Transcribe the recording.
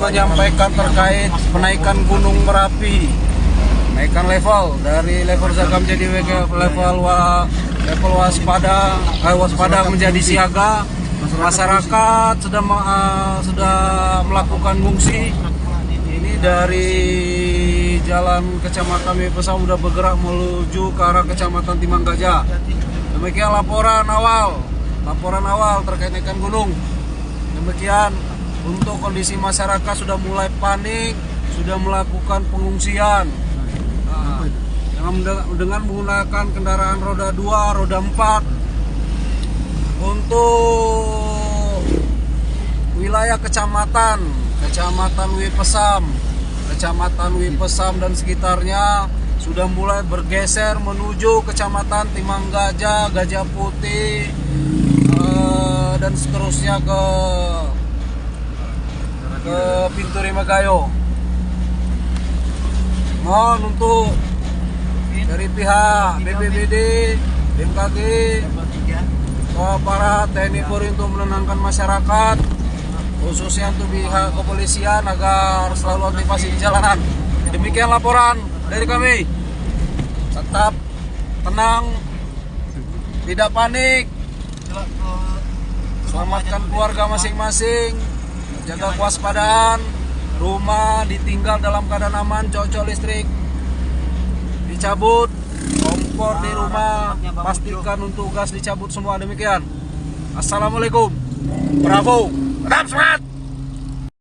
menyampaikan terkait penaikan Gunung Merapi, naikkan level dari level Zagam jadi level waspada menjadi siaga. Masyarakat sudah melakukan ngungsi. Ini dari jalan Kecamatan Wipesam sudah bergerak menuju ke arah Kecamatan Timang Gajah. Demikian laporan awal terkait naikkan gunung. Demikian untuk kondisi masyarakat sudah mulai panik, sudah melakukan pengungsian dengan menggunakan kendaraan roda 2, roda 4. Untuk wilayah Kecamatan Wipesam dan sekitarnya sudah mulai bergeser menuju Kecamatan Timang Gajah, Gajah Putih, dan seterusnya ke pintu Rimagayo. Mohon untuk dari pihak BPBD, BMKG, para TNI Polri untuk menenangkan masyarakat, khususnya untuk pihak kepolisian agar selalu aktifasi di jalanan. Demikian laporan dari kami. Tetap tenang, tidak panik, selamatkan keluarga masing-masing, jaga kewaspadaan, rumah ditinggal dalam keadaan aman, cocok listrik dicabut, kompor di rumah pastikan untuk gas dicabut semua. Demikian. Assalamualaikum. Bravo. Tetap semangat.